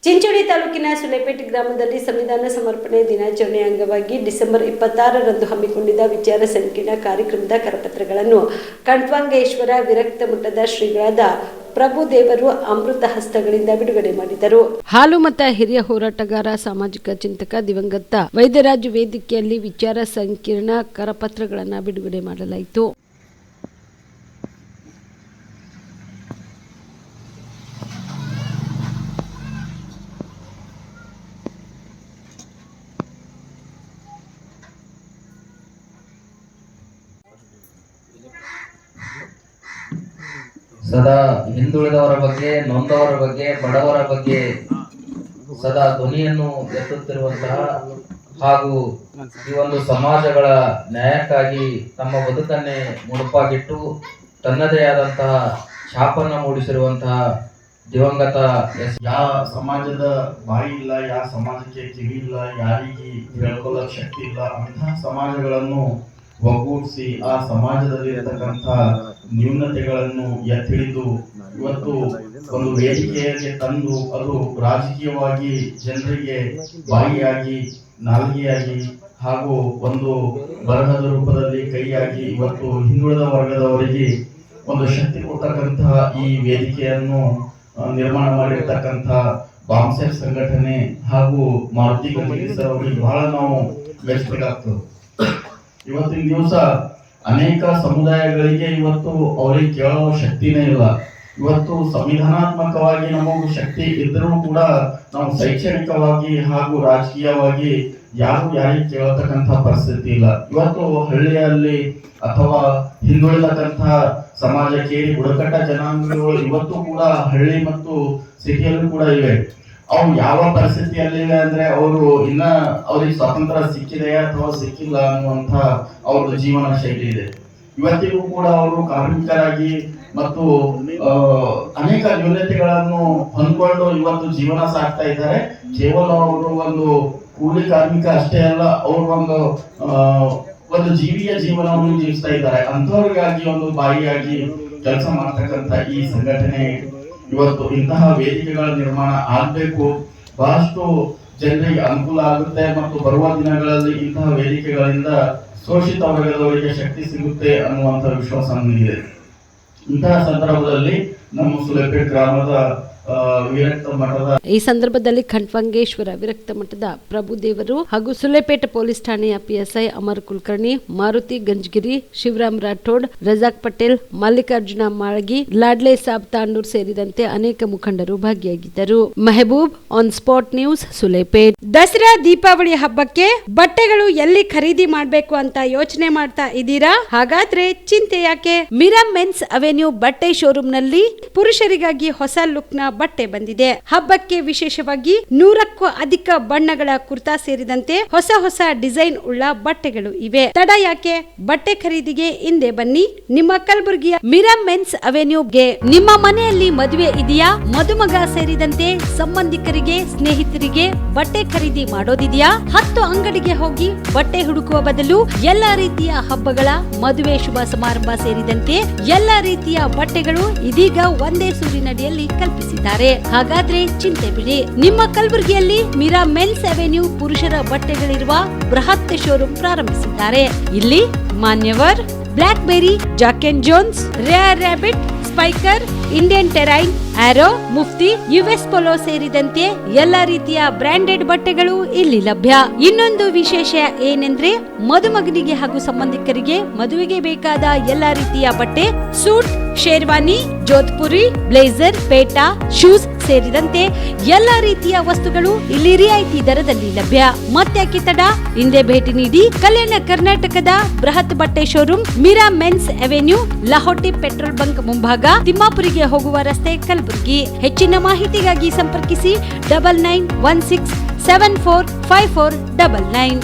ಚಿಂಚೋಳಿ ತಾಲೂಕಿನ ಸುಲೇಪೇಟೆ ಗ್ರಾಮದಲ್ಲಿ ಸಂವಿಧಾನ ಸಮರ್ಪಣೆ ದಿನಾಚರಣೆ ಅಂಗವಾಗಿ ಡಿಸೆಂಬರ್ 26ರಂದು ಹಮ್ಮಿಕೊಂಡಿದ್ದ ವಿಚಾರ ಸಂಕಿರಣ ಕಾರ್ಯಕ್ರಮದ ಕರಪತ್ರಗಳನ್ನು ಕಣ್ವಾಂಗೇಶ್ವರ ವಿರಕ್ತ ಮಠದ ಶ್ರೀಗಳಾದ ಪ್ರಭುದೇವರು ಅಮೃತ ಹಸ್ತಗಳಿಂದ ಬಿಡುಗಡೆ ಮಾಡಿದರು. ಹಾಲುಮತ ಹಿರಿಯ ಹೋರಾಟಗಾರ, ಸಾಮಾಜಿಕ ಚಿಂತಕ ದಿವಂಗತ ವೈದ್ಯರಾಜು ವೇದಿಕೆಯಲ್ಲಿ ವಿಚಾರ ಸಂಕಿರಣ ಕರಪತ್ರಗಳನ್ನು ಬಿಡುಗಡೆ ಮಾಡಲಾಯಿತು. ಸದಾ ಹಿಂದುಳಿದವರ ಬಗ್ಗೆ, ನೊಂದವರ ಬಗ್ಗೆ, ಬಡವರ ಬಗ್ಗೆ ಸದಾ ಧ್ವನಿಯನ್ನು ಎತ್ತುತ್ತಿರುವಂತಹ ಹಾಗೂ ಈ ಒಂದು ಸಮಾಜಗಳ ನ್ಯಾಯಕ್ಕಾಗಿ ತಮ್ಮ ಬದುಕನ್ನೇ ಮುಡುಪಾಗಿಟ್ಟು ತನ್ನದೇ ಆದಂತಹ ಛಾಪನ್ನು ಮೂಡಿಸಿರುವಂತಹ ದಿವಂಗತ ಯಾವ ಸಮಾಜದ ಬಾಯಿ ಇಲ್ಲ, ಯಾವ ಸಮಾಜಕ್ಕೆ ಕಿವಿ ಇಲ್ಲ, ಯಾರಿಗೆ ಹೇಳ್ಕೊಳ್ಳೋಕೆ ಶಕ್ತಿ ಇಲ್ಲ, ಅಂತಹ ಸಮಾಜಗಳನ್ನು ಒಗ್ಗೂಡಿಸಿ ಆ ಸಮಾಜದಲ್ಲಿ ಇರತಕ್ಕಂಥ ನ್ಯೂನತೆಗಳನ್ನು ಎತ್ತಿಡಿದು ಇವತ್ತು ಒಂದು ವೇದಿಕೆಯಲ್ಲಿ ತಂದು ಅದು ರಾಜಕೀಯವಾಗಿ ಜನರಿಗೆ ಬಾಯಿಯಾಗಿ, ನಾಲ್ಗೆಯಾಗಿ ಹಾಗೂ ಒಂದು ಬರಹದ ರೂಪದಲ್ಲಿ ಕೈಯಾಗಿ ಇವತ್ತು ಹಿಂದುಳಿದ ವರ್ಗದವರಿಗೆ ಒಂದು ಶಕ್ತಿ ಕೊಡ್ತಕ್ಕಂತಹ ಈ ವೇದಿಕೆಯನ್ನು ನಿರ್ಮಾಣ ಮಾಡಿರ್ತಕ್ಕಂಥ ಬಾಂಸೆಟ್ ಸಂಘಟನೆ ಹಾಗೂ ಮಾರುತಿ ಗಂಜಿಗಿ ಸರ್ ಅವರಿಗೆ ಬಹಳ ನಾವು ಮೆಚ್ಚಬೇಕಾಗ್ತದೆ. ಇವತ್ತಿನ ದಿವಸ ಅನೇಕ ಸಮುದಾಯಗಳಿಗೆ ಇವತ್ತು ಅವರಿಗೆ ಕೇಳೋ ಶಕ್ತಿನೇ ಇಲ್ಲ. ಇವತ್ತು ಸಂವಿಧಾನಾತ್ಮಕವಾಗಿ ನಮಗೂ ಶಕ್ತಿ ಇದ್ರೂ ಕೂಡ ನಾವು ಶೈಕ್ಷಣಿಕವಾಗಿ ಹಾಗೂ ರಾಜಕೀಯವಾಗಿ ಯಾರಿಗೆ ಕೇಳತಕ್ಕಂಥ ಪರಿಸ್ಥಿತಿ ಇಲ್ಲ. ಇವತ್ತು ಹಳ್ಳಿಯಲ್ಲಿ ಅಥವಾ ಹಿಂದುಳಿದಕ್ಕಂಥ ಸಮಾಜ ಕೇರಿ ಬುಡಕಟ್ಟ ಜನಾಂಗಗಳು ಇವತ್ತು ಕೂಡ ಹಳ್ಳಿ ಮತ್ತು ಸಿಟಿಯಲ್ಲೂ ಕೂಡ ಇವೆ. ಅವು ಯಾವ ಪರಿಸ್ಥಿತಿಯಲ್ಲಿವೆ ಅಂದ್ರೆ ಅವರು ಇನ್ನ ಅವ್ರಿಗೆ ಸ್ವಾತಂತ್ರ್ಯ ಸಿಕ್ಕಿದೆಯಾ ಅಥವಾ ಸಿಕ್ಕಿಲ್ಲ ಅನ್ನುವಂಥ ಅವ್ರದ್ದು ಜೀವನ ಶೈಲಿ ಇದೆ. ಇವತ್ತಿಗೂ ಕೂಡ ಅವರು ಕಾರ್ಮಿಕರಾಗಿ ಮತ್ತು ಅನೇಕ ನ್ಯೂನತೆಗಳನ್ನು ಹೊಂದ್ಕೊಂಡು ಇವತ್ತು ಜೀವನ ಸಾಗ್ತಾ ಇದ್ದಾರೆ. ಕೇವಲ ಅವರು ಒಂದು ಕೂಲಿ ಕಾರ್ಮಿಕ ಅಷ್ಟೇ ಅಲ್ಲ, ಅವರು ಒಂದು ಜೀವಿಯ ಜೀವನವನ್ನು ಜೀವಿಸ್ತಾ ಇದ್ದಾರೆ. ಅಂಥವ್ರಿಗಾಗಿ ಒಂದು ಬಾಯಿಯಾಗಿ ಕೆಲಸ ಮಾಡ್ತಕ್ಕಂಥ ಈ ಸಂಘಟನೆ ಇವತ್ತು ಇಂತಹ ವೇದಿಕೆಗಳ ನಿರ್ಮಾಣ ಆಗಬೇಕು. ಬಹಳಷ್ಟು ಜನರಿಗೆ ಅನುಕೂಲ ಆಗುತ್ತೆ ಮತ್ತು ಬರುವ ದಿನಗಳಲ್ಲಿ ಇಂತಹ ವೇದಿಕೆಗಳಿಂದ ಶೋಷಿತ ವರ್ಗದವರಿಗೆ ಶಕ್ತಿ ಸಿಗುತ್ತೆ ಅನ್ನುವಂಥ ವಿಶ್ವಾಸ ನನಗಿದೆ. ಇಂತಹ ಸಂದರ್ಭದಲ್ಲಿ ನಮ್ಮ ಸುಲೇಪೇಟೆ ಗ್ರಾಮದ ವಿರಕ್ತ ಮಠದ ಈ ಸಂದರ್ಭದಲ್ಲಿ ಕಣ್ವಾಂಗೇಶ್ವರ ವಿರಕ್ತ ಮಠದ ಪ್ರಭುದೇವರು ಹಾಗೂ ಸುಲೇಪೇಟೆ ಪೊಲೀಸ್ ಠಾಣೆಯ PSI ಅಮರ್ ಕುಲಕರ್ಣಿ, ಮಾರುತಿ ಗಂಜಗಿರಿ, ಶಿವರಾಮ್ ರಾಠೋಡ್, ರಜಾಕ್ ಪಟೇಲ್, ಮಲ್ಲಿಕಾರ್ಜುನ ಮಾಳಗಿ, ಲಾಡ್ಲೆ ಸಾಬ್ ತಾಂಡೂರ್ ಸೇರಿದಂತೆ ಅನೇಕ ಮುಖಂಡರು ಭಾಗಿಯಾಗಿದ್ದರು. Mehboob, on spot news, Sulepet. Dasara Deepavali ಹಬ್ಬಕ್ಕೆ ಬಟ್ಟೆಗಳು ಎಲ್ಲಿ ಖರೀದಿ ಮಾಡಬೇಕು ಅಂತ ಯೋಚನೆ ಮಾಡ್ತಾ ಇದ್ದೀರಾ? ಹಾಗಾದ್ರೆ ಚಿಂತೆ ಯಾಕೆ? ಮಿರಾ ಮೆನ್ಸ್ ಅವೆನ್ಯೂ ಬಟ್ಟೆ ಶೋರೂಮ್ ನಲ್ಲಿ ಪುರುಷರಿಗಾಗಿ ಹೊಸ ಲುಕ್ ನ ಬಟ್ಟೆ ಬಂದಿದೆ. ಹಬ್ಬಕ್ಕೆ ವಿಶೇಷವಾಗಿ 100ಕ್ಕೂ ಅಧಿಕ ಬಣ್ಣಗಳ ಕುರ್ತಾ ಸೇರಿದಂತೆ ಹೊಸ ಡಿಸೈನ್ ಉಳ್ಳ ಬಟ್ಟೆಗಳು ಇವೆ. ತಡ ಯಾಕೆ? ಬಟ್ಟೆ ಖರೀದಿಗೆ ಹಿಂದೆ ಬನ್ನಿ. ನಿಮ್ಮ ಕಲಬುರಗಿಯ ಮಿರಾ ಮೆನ್ಸ್ ಅವೆನ್ಯೂಗೆ. ನಿಮ್ಮ ಮನೆಯಲ್ಲಿ ಮದುವೆ ಇದೆಯಾ? ಮದುಮಗ ಸೇರಿದಂತೆ ಸಂಬಂಧಿಕರಿಗೆ, ಸ್ನೇಹಿತರಿಗೆ ಬಟ್ಟೆ ಖರೀದಿ ಮಾಡೋದಿದೆಯಾ? 10 ಅಂಗಡಿಗೆ ಹೋಗಿ ಬಟ್ಟೆ ಹುಡುಕುವ ಬದಲು ಎಲ್ಲಾ ರೀತಿಯ ಹಬ್ಬಗಳ, ಮದುವೆ, ಶುಭ ಸಮಾರಂಭ ಸೇರಿದಂತೆ ಎಲ್ಲಾ ರೀತಿಯ ಬಟ್ಟೆಗಳು ಇದೀಗ ಒಂದೇ ಸೂರಿನಡಿಯಲ್ಲಿ ಕಲ್ಪಿಸಿದ್ದಾರೆ. ಹಾಗಾದ್ರೆ ಚಿಂತೆ ಬಿಡಿ. ನಿಮ್ಮ ಕಲಬುರಗಿಯಲ್ಲಿ ಮಿರಾ ಮೆನ್ಸ್ ಅವೆನ್ಯೂ ಪುರುಷರ ಬಟ್ಟೆಗಳಿರುವ ಬೃಹತ್ ಶೋರೂಮ್ ಪ್ರಾರಂಭಿಸಿದ್ದಾರೆ. ಇಲ್ಲಿ Manyavar, Blackberry, Jack and Jones, Rare Rabbit, Spykar, Indian Terrain, Arrow, Mufti, US Polo ಸೇರಿದಂತೆ ಎಲ್ಲಾ ರೀತಿಯ ಬ್ರಾಂಡೆಡ್ ಬಟ್ಟೆಗಳು ಇಲ್ಲಿ ಲಭ್ಯ. ಇನ್ನೊಂದು ವಿಶೇಷ ಏನೆಂದ್ರೆ ಮದುಮಗನಿಗೆ ಹಾಗೂ ಸಂಬಂಧಿಕರಿಗೆ ಮದುವೆಗೆ ಬೇಕಾದ ಎಲ್ಲಾ ರೀತಿಯ ಬಟ್ಟೆ, ಸೂಟ್, ಶೇರ್ವಾನಿ, ಜೋಧ್ಪುರಿ, ಬ್ಲೇಸರ್, ಪೇಟಾ, ಶೂಸ್ ಸೇರಿದಂತೆ ಎಲ್ಲಾ ರೀತಿಯ ವಸ್ತುಗಳು ಇಲ್ಲಿ ರಿಯಾಯಿತಿ ದರದಲ್ಲಿ ಲಭ್ಯ. ಮತ್ತ್ಯಾಕೆ ತಡ? ಹಿಂದೆ ಭೇಟಿ ನೀಡಿ. ಕಲ್ಯಾಣ ಕರ್ನಾಟಕದ ಬೃಹತ್ ಬಟ್ಟೆ showroom Mira men's avenue, Lahoti petrol bunk ಮುಂಭಾಗ, ತಿಮ್ಮಾಪುರಿಗೆ ಹೋಗುವ ರಸ್ತೆ, ಕಲಬುರಗಿ. ಹೆಚ್ಚಿನ ಮಾಹಿತಿಗಾಗಿ ಸಂಪರ್ಕಿಸಿ 9916745499.